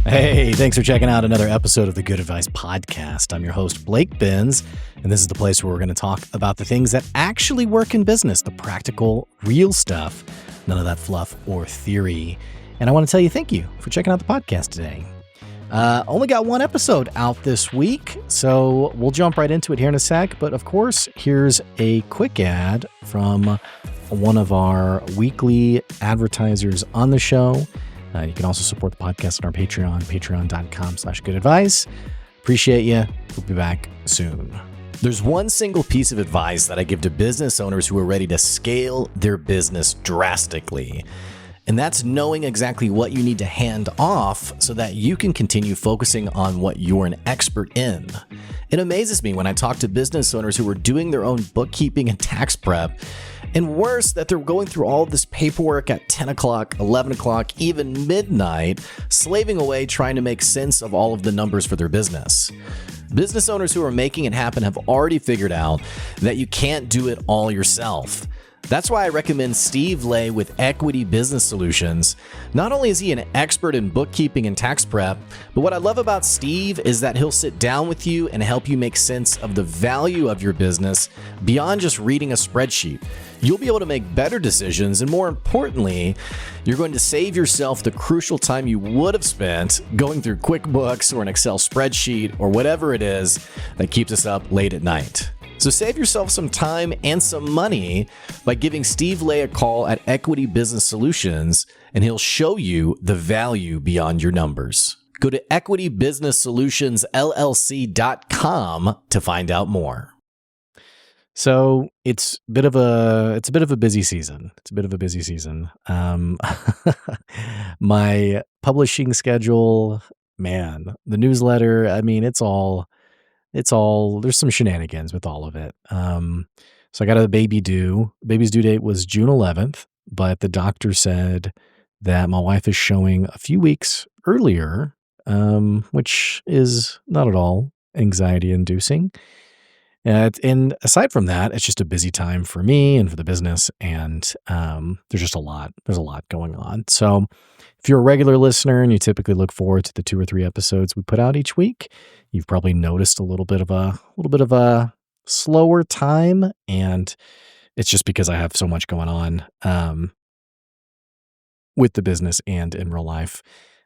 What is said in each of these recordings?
Hey, thanks for checking out another episode of the Good Advice Podcast. I'm your host, Blake Benz, and this is the place where we're going to talk about the things that actually work in business, the practical, real stuff, none of that fluff or theory. And I want to tell you thank you for checking out the podcast today. Only got one episode out this week, so we'll jump right into it here in a sec. But of course, here's a quick ad from one of our weekly advertisers on the show. You can also support the podcast on our Patreon, patreon.com/goodadvice. Appreciate you. We'll be back soon. There's one single piece of advice that I give to business owners who are ready to scale their business drastically. And that's knowing exactly what you need to hand off so that you can continue focusing on what you're an expert in. It amazes me when I talk to business owners who are doing their own bookkeeping and tax prep, and worse, that they're going through all of this paperwork at 10 o'clock, 11 o'clock, even midnight, slaving away trying to make sense of all of the numbers for their business. Business owners who are making it happen have already figured out that you can't do it all yourself. That's why I recommend Steve Lay with Equity Business Solutions. Not only is he an expert in bookkeeping and tax prep, but what I love about Steve is that he'll sit down with you and help you make sense of the value of your business beyond just reading a spreadsheet. You'll be able to make better decisions, and more importantly, you're going to save yourself the crucial time you would have spent going through QuickBooks or an Excel spreadsheet or whatever it is that keeps us up late at night. So save yourself some time and some money by giving Steve Lay a call at Equity Business Solutions, and he'll show you the value beyond your numbers. Go to equitybusinesssolutionsllc.com to find out more. So it's a bit of a busy season. My publishing schedule, man, the newsletter, I mean, it's all, there's some shenanigans with all of it. So I got a baby due. Baby's due date was June 11th, but the doctor said that my wife is showing a few weeks earlier, which is not at all anxiety inducing. And aside from that, it's just a busy time for me and for the business. And there's a lot going on. So if you're a regular listener and you typically look forward to the 2 or 3 episodes we put out each week, you've probably noticed a little bit of a slower time. And it's just because I have so much going on with the business and in real life.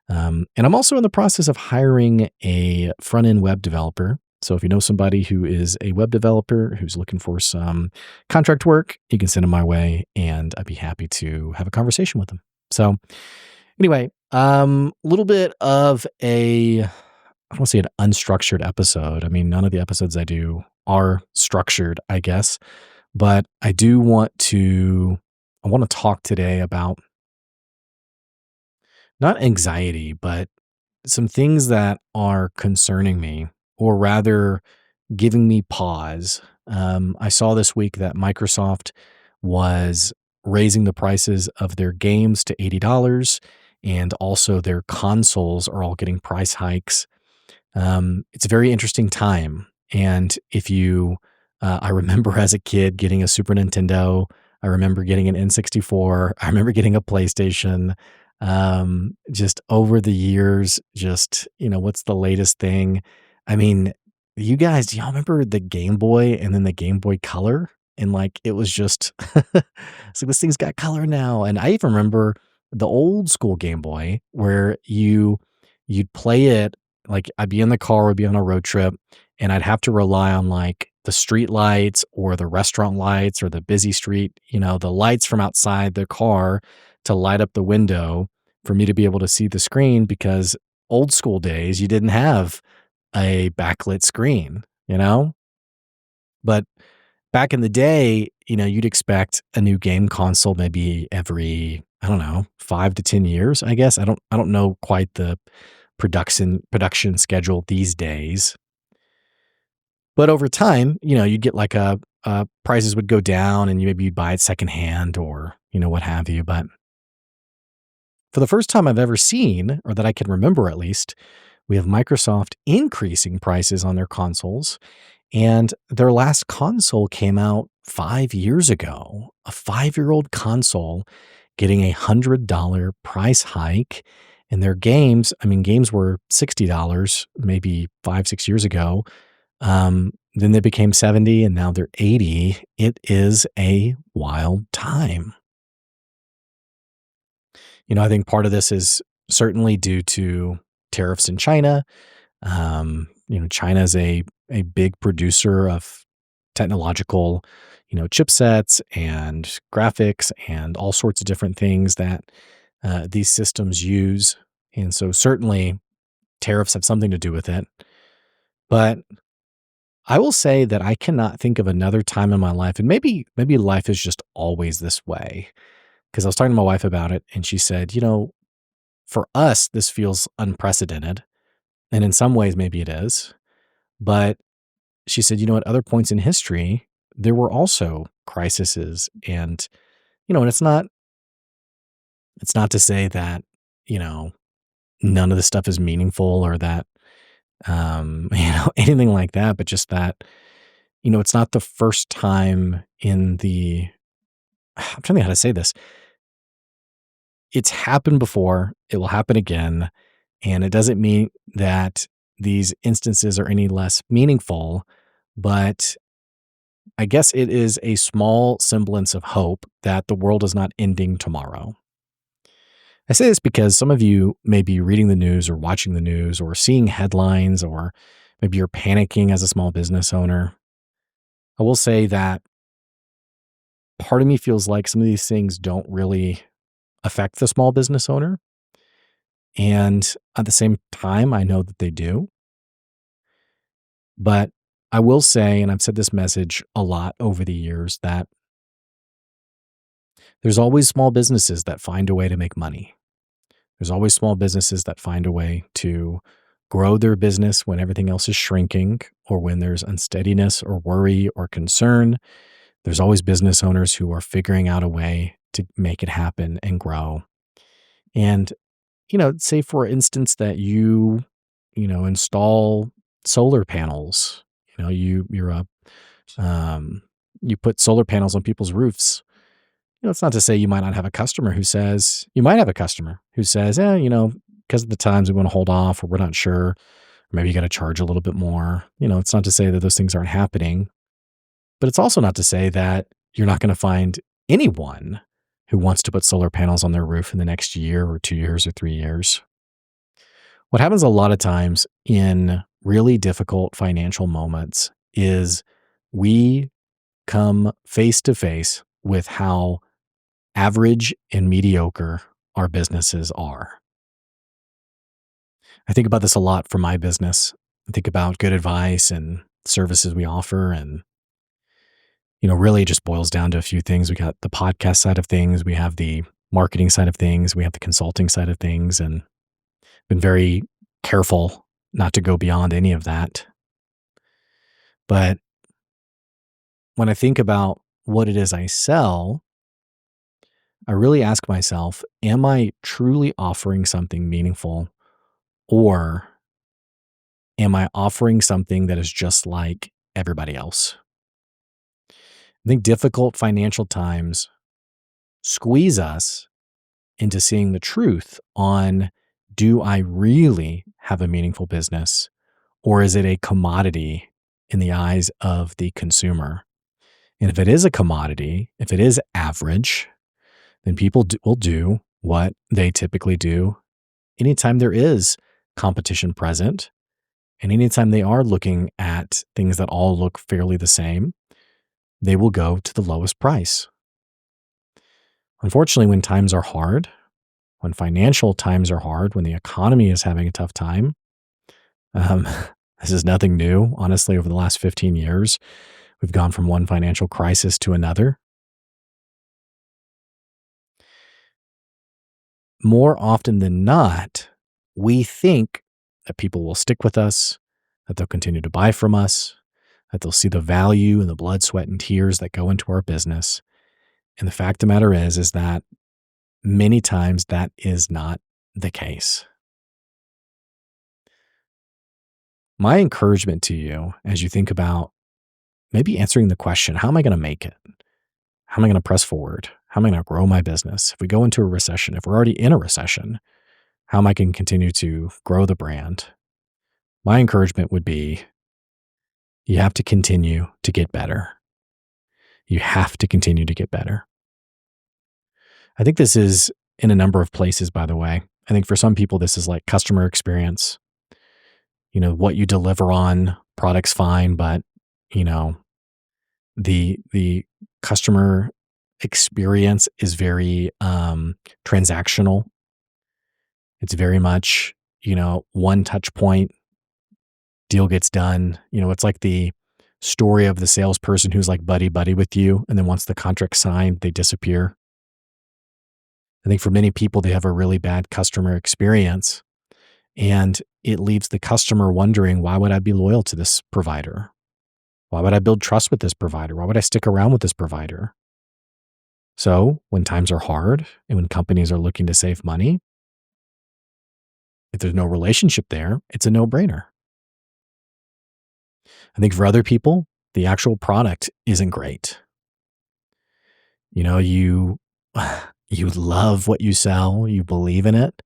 And I'm also in the process of hiring a front-end web developer. So if you know somebody who is a web developer who's looking for some contract work, you can send them my way and I'd be happy to have a conversation with them. So anyway, a little bit of I don't want to say an unstructured episode. I mean, none of the episodes I do are structured, I guess, but I want to talk today about not anxiety, but some things that are concerning me, or rather giving me pause. I saw this week that Microsoft was raising the prices of their games to $80, and also their consoles are all getting price hikes. It's a very interesting time. And if you, I remember as a kid getting a Super Nintendo, I remember getting an N64, I remember getting a PlayStation. Just over the years, what's the latest thing? I mean, do y'all remember the Game Boy and then the Game Boy Color? And it was just, so this thing's got color now. And I even remember the old school Game Boy where you'd play it, I'd be in the car, we'd be on a road trip, and I'd have to rely on the street lights or the restaurant lights or the busy street, the lights from outside the car to light up the window for me to be able to see the screen, because old school days, you didn't have a backlit screen, but back in the day, you'd expect a new game console maybe every, 5 to 10 years, I guess. I don't know quite the production schedule these days, but over time, you'd get prices would go down and you'd buy it secondhand or, what have you. But for the first time I've ever seen, or that I can remember at least, we have Microsoft increasing prices on their consoles, and their last console came out 5 years ago. A 5-year-old console getting $100 price hike. And their games, I mean, games were $60 maybe 5, 6 years ago. Then they became 70 and now they're 80. It is a wild time. I think part of this is certainly due to tariffs in China. China is a big producer of technological, chipsets and graphics and all sorts of different things that these systems use. And so certainly tariffs have something to do with it. But I will say that I cannot think of another time in my life, and maybe life is just always this way. Because I was talking to my wife about it, and she said, for us, this feels unprecedented. And in some ways, maybe it is. But she said, at other points in history, there were also crises. And, and it's not to say that, none of this stuff is meaningful or that, anything like that, but just that, it's not the first time I'm trying to think how to say this. It's happened before. It will happen again. And it doesn't mean that these instances are any less meaningful, but I guess it is a small semblance of hope that the world is not ending tomorrow. I say this because some of you may be reading the news or watching the news or seeing headlines, or maybe you're panicking as a small business owner. I will say that part of me feels like some of these things don't really affect the small business owner. And at the same time, I know that they do. But I will say, and I've said this message a lot over the years, that there's always small businesses that find a way to make money. There's always small businesses that find a way to grow their business when everything else is shrinking, or when there's unsteadiness or worry or concern. There's always business owners who are figuring out a way to make it happen and grow. And, say for instance that install solar panels. You put solar panels on people's roofs. It's not to say you might not have a customer who says, because of the times we want to hold off, or we're not sure, or maybe you got to charge a little bit more. It's not to say that those things aren't happening, but it's also not to say that you're not going to find anyone who wants to put solar panels on their roof in the next year or 2 years or 3 years. What happens a lot of times in really difficult financial moments is we come face to face with how average and mediocre our businesses are. I think about this a lot for my business. I think about Good Advice and services we offer, and really it just boils down to a few things. We got the podcast side of things, we have the marketing side of things, we have the consulting side of things, and been very careful not to go beyond any of that. But when I think about what it is I sell, I really ask myself, am I truly offering something meaningful, or am I offering something that is just like everybody else? I think difficult financial times squeeze us into seeing the truth on, do I really have a meaningful business, or is it a commodity in the eyes of the consumer? And if it is a commodity, if it is average, then people will do what they typically do anytime there is competition present, and anytime they are looking at things that all look fairly the same, they will go to the lowest price. Unfortunately, when times are hard, when financial times are hard, when the economy is having a tough time, this is nothing new. Honestly, over the last 15 years, we've gone from one financial crisis to another. More often than not, we think that people will stick with us, that they'll continue to buy from us, that they'll see the value and the blood, sweat, and tears that go into our business. And the fact of the matter is that many times that is not the case. My encouragement to you as you think about maybe answering the question, how am I going to make it? How am I going to press forward? How am I going to grow my business? If we go into a recession, if we're already in a recession, how am I going to continue to grow the brand? My encouragement would be you have to continue to get better. You have to continue to get better. I think this is in a number of places, by the way. I think for some people, this is like customer experience. What you deliver on, product's fine, but, you know, the customer experience is very transactional. It's very much, one touch point, deal gets done. It's like the story of the salesperson who's like buddy buddy with you, and then once the contract's signed, they disappear. I think for many people, they have a really bad customer experience, and it leaves the customer wondering, why would I be loyal to this provider? Why would I build trust with this provider? Why would I stick around with this provider? So when times are hard and when companies are looking to save money, if there's no relationship there, it's a no-brainer. I think for other people, the actual product isn't great. You you love what you sell, you believe in it,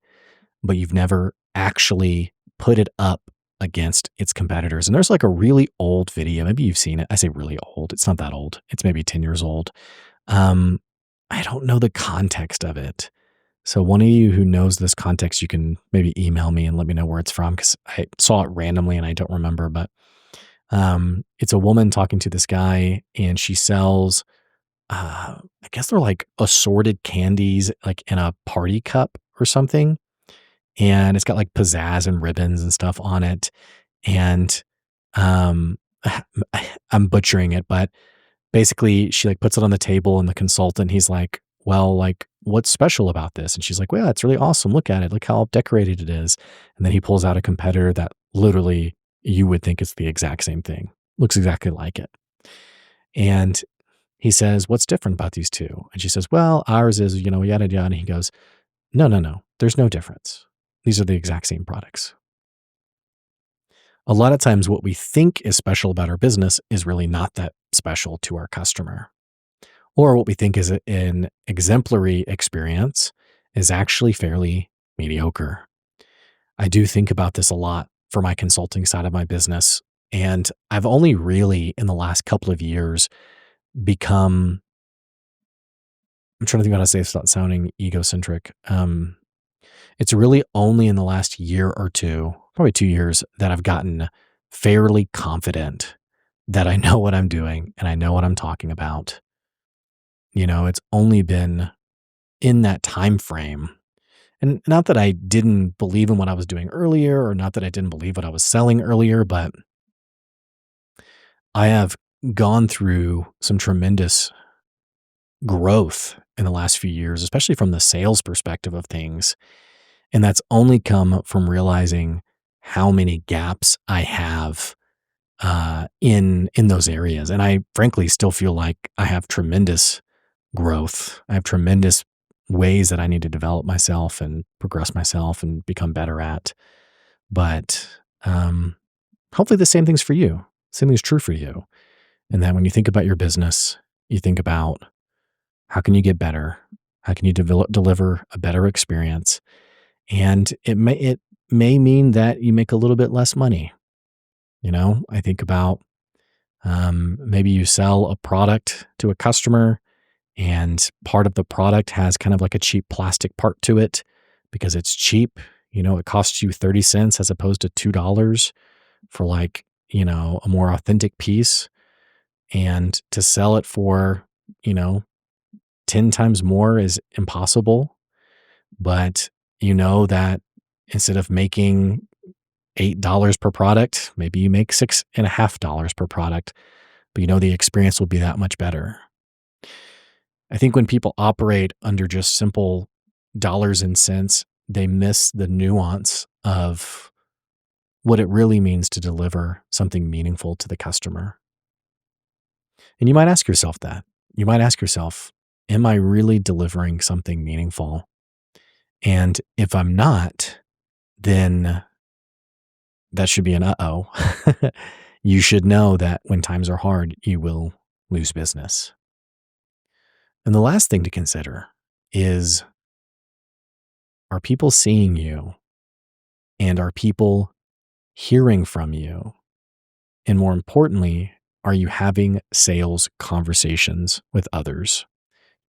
but you've never actually put it up against its competitors. And there's like a really old video. Maybe you've seen it. I say really old. It's not that old. It's maybe 10 years old. I don't know the context of it. So one of you who knows this context, you can maybe email me and let me know where it's from, because I saw it randomly and I don't remember. But it's a woman talking to this guy, and she sells, I guess they're like assorted candies, like in a party cup or something. And it's got like pizzazz and ribbons and stuff on it. And um, I'm butchering it, but basically she like puts it on the table, and the consultant, he's like, well, like, what's special about this? And she's like, well, it's really awesome. Look at it. Look how decorated it is. And then he pulls out a competitor that literally you would think it's the exact same thing, looks exactly like it. And he says, what's different about these two? And she says, well, ours is, yada, yada. And he goes, no, no, no, there's no difference. These are the exact same products. A lot of times what we think is special about our business is really not that special to our customer. Or what we think is an exemplary experience is actually fairly mediocre. I do think about this a lot for my consulting side of my business. And I've only really in the last couple of years become, I'm trying to think about how to say this without sounding egocentric. It's really only in the last year or two, probably 2 years, that I've gotten fairly confident that I know what I'm doing and I know what I'm talking about. It's only been in that time frame. And not that I didn't believe in what I was doing earlier, or not that I didn't believe what I was selling earlier, but I have gone through some tremendous growth in the last few years, especially from the sales perspective of things. And that's only come from realizing how many gaps I have in those areas. And I frankly still feel like I have tremendous growth. I have tremendous ways that I need to develop myself and progress myself and become better at. But hopefully the same thing's for you. Same thing's true for you. And that when you think about your business, you think about how can you get better? How can you deliver a better experience? And it may mean that you make a little bit less money. I think about maybe you sell a product to a customer, and part of the product has kind of like a cheap plastic part to it because it's cheap. It costs you 30 cents as opposed to $2 for like, a more authentic piece. And to sell it for, 10 times more is impossible. But that instead of making $8 per product, maybe you make $6.50 per product, but the experience will be that much better. I think when people operate under just simple dollars and cents, they miss the nuance of what it really means to deliver something meaningful to the customer. And you might ask yourself that. You might ask yourself, am I really delivering something meaningful? And if I'm not, then that should be an uh-oh. You should know that when times are hard, you will lose business. And the last thing to consider is Are people seeing you? And are people hearing from you? And more importantly, are you having sales conversations with others?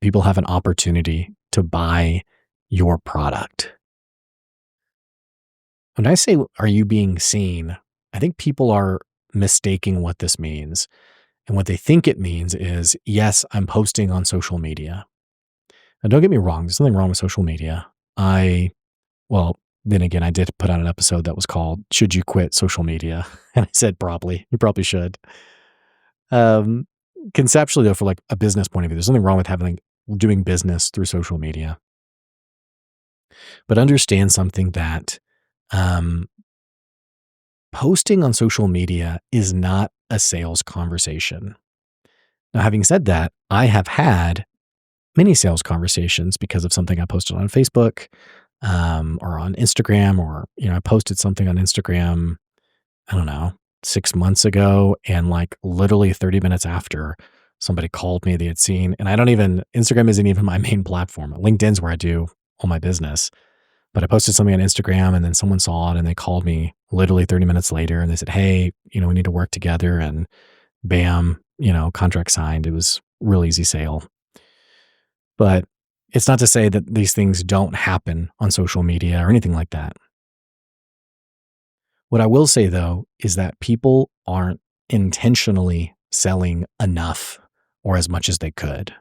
People have an opportunity to buy your product. When I say, are you being seen? I think people are mistaking what this means. And what they think it means is, yes, I'm posting on social media. Now, don't get me wrong, there's nothing wrong with social media. Well, then again, I did put out an episode that was called Should You Quit Social Media? And I said, probably. You probably should. Um, Conceptually, though, for like a business point of view, there's nothing wrong with doing business through social media. But understand something that um, posting on social media is not a sales conversation. Now, having said that, I have had many sales conversations because of something I posted on Facebook or on Instagram, or, I posted something on Instagram, I don't know, 6 months ago. And like literally 30 minutes after, somebody called me, they had seen, and Instagram isn't even my main platform. LinkedIn's where I do all my business. But I posted something on Instagram and then someone saw it and they called me literally 30 minutes later and they said, hey, we need to work together, and bam, contract signed. It was real easy sale. But it's not to say that these things don't happen on social media or anything like that. What I will say though is that people aren't intentionally selling enough or as much as they could.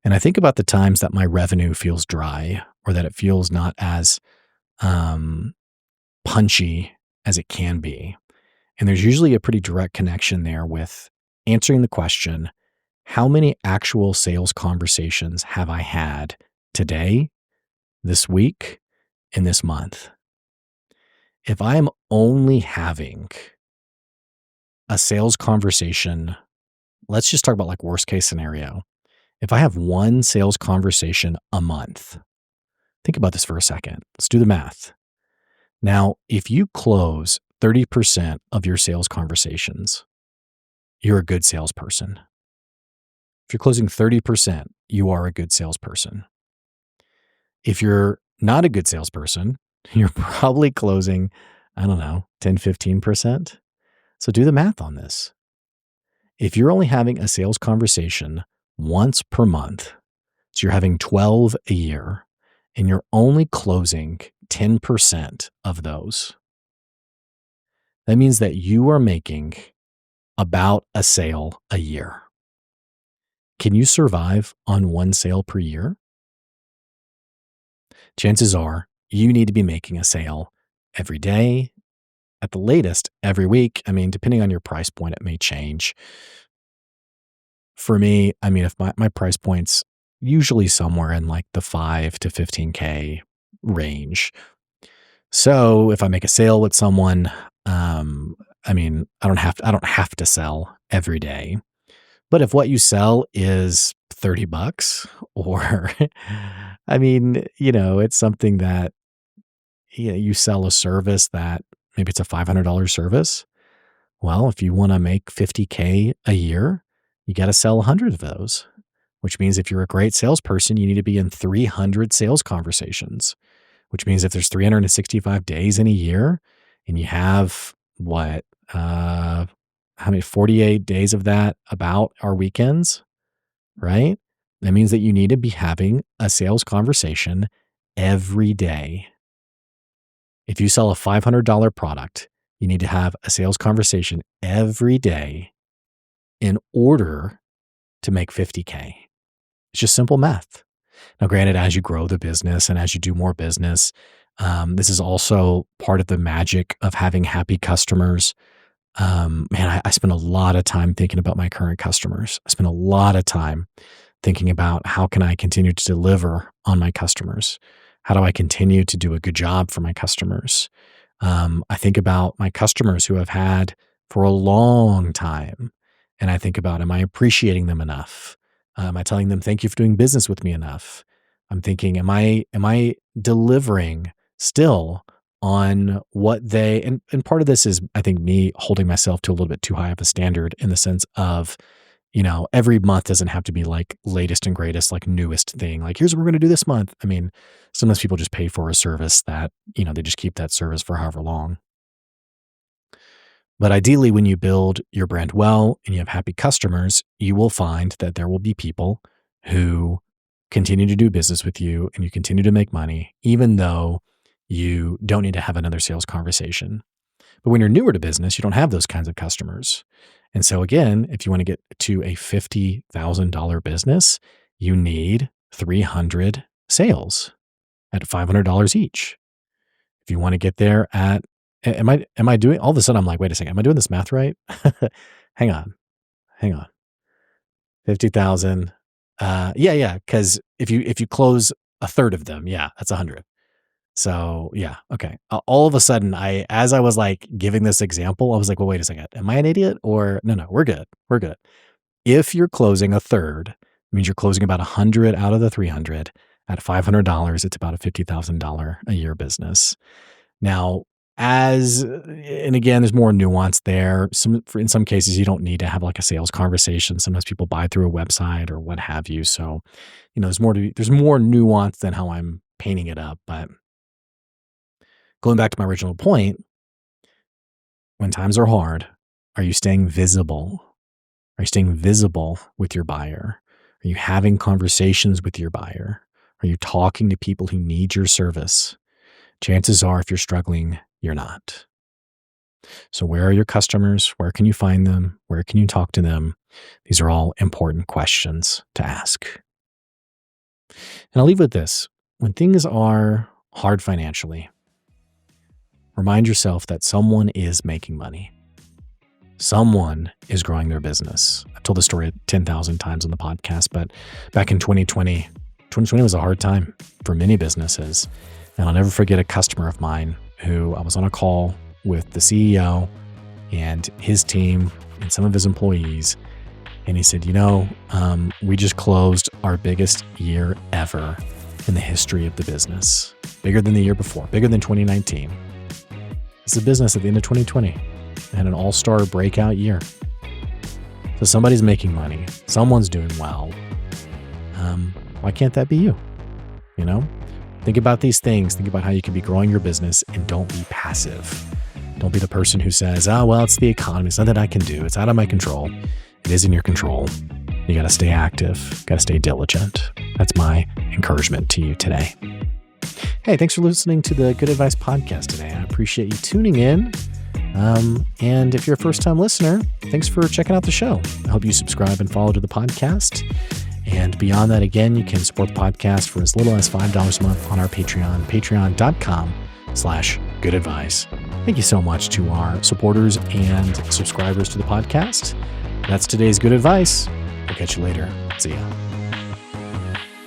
And I think about the times that my revenue feels dry or that it feels not as um, punchy as it can be. And there's usually a pretty direct connection there with answering the question, how many actual sales conversations have I had today, this week, and this month? If I am only having a sales conversation, let's just talk about like worst case scenario. If I have one sales conversation a month, think about this for a second. Let's do the math. Now, if you close 30% of your sales conversations, you're a good salesperson. If you're closing 30%, you are a good salesperson. If you're not a good salesperson, you're probably closing, 10, 15%. So do the math on this. If you're only having a sales conversation once per month, so you're having 12 a year, and you're only closing 10% of those, that means that you are making about a sale a year. Can you survive on one sale per year? Chances are you need to be making a sale every day, at the latest every week. Depending on your price point, it may change. For me, if my price point's usually somewhere in like the 5 to 15K range. So if I make a sale with someone, I don't have to sell every day. But if what you sell is $30 or, it's something that you sell a service that maybe it's a $500 service. Well, if you want to make 50K a year, you got to sell 100 of those, which means if you're a great salesperson, you need to be in 300 sales conversations, which means if there's 365 days in a year and you have how many, 48 days of that about our weekends, right? That means that you need to be having a sales conversation every day. If you sell a $500 product, you need to have a sales conversation every day in order to make 50K. It's just simple math. Now, granted, as you grow the business and as you do more business, this is also part of the magic of having happy customers. I spend a lot of time thinking about my current customers. I spend a lot of time thinking about how can I continue to deliver on my customers? How do I continue to do a good job for my customers? I think about my customers who I've had for a long time. And I think about, am I appreciating them enough? Am I telling them, thank you for doing business with me enough? I'm thinking, am I delivering still on what they, and part of this is, I think, me holding myself to a little bit too high of a standard in the sense of, Every month doesn't have to be like latest and greatest, like newest thing. Like, here's what we're going to do this month. I mean, sometimes people just pay for a service that, they just keep that service for however long. But ideally, when you build your brand well and you have happy customers, you will find that there will be people who continue to do business with you and you continue to make money, even though you don't need to have another sales conversation. But when you're newer to business, you don't have those kinds of customers. And so again, if you want to get to a $50,000 business, you need 300 sales at $500 each. If you want to get there at, am I doing, all of a sudden I'm like, wait a second, am I doing this math right? Hang on. 50,000. Yeah. Cause if you close a third of them, that's 100. So yeah. Okay. All of a sudden as I was like giving this example, I was like, well, wait a second. Am I an idiot or no, we're good. We're good. If you're closing a third, it means you're closing about 100 out of the 300 at $500. It's about a $50,000 a year business. Now, and again, there's more nuance there. In some cases, you don't need to have like a sales conversation. Sometimes people buy through a website or what have you. So, there's more nuance than how I'm painting it up. But going back to my original point, when times are hard, are you staying visible? Are you staying visible with your buyer? Are you having conversations with your buyer? Are you talking to people who need your service? Chances are, if you're struggling, you're not. So where are your customers? Where can you find them? Where can you talk to them? These are all important questions to ask. And I'll leave with this. When things are hard financially, remind yourself that someone is making money. Someone is growing their business. I've told this story 10,000 times on the podcast, but back in 2020 was a hard time for many businesses. And I'll never forget a customer of mine who I was on a call with the CEO and his team and some of his employees. And he said, we just closed our biggest year ever in the history of the business. Bigger than the year before, bigger than 2019. It's a business at the end of 2020 had an all-star breakout year. So somebody's making money. Someone's doing well. Why can't that be you? Think about these things. Think about how you can be growing your business and don't be passive. Don't be the person who says, it's the economy. It's nothing I can do. It's out of my control. It is in your control. You got to stay active. Got to stay diligent. That's my encouragement to you today. Hey, thanks for listening to the Good Advice Podcast today. I appreciate you tuning in. And if you're a first-time listener, thanks for checking out the show. I hope you subscribe and follow to the podcast. And beyond that, again, you can support the podcast for as little as $5 a month on our Patreon, patreon.com/goodadvice. Thank you so much to our supporters and subscribers to the podcast. That's today's Good Advice. I'll catch you later. See ya.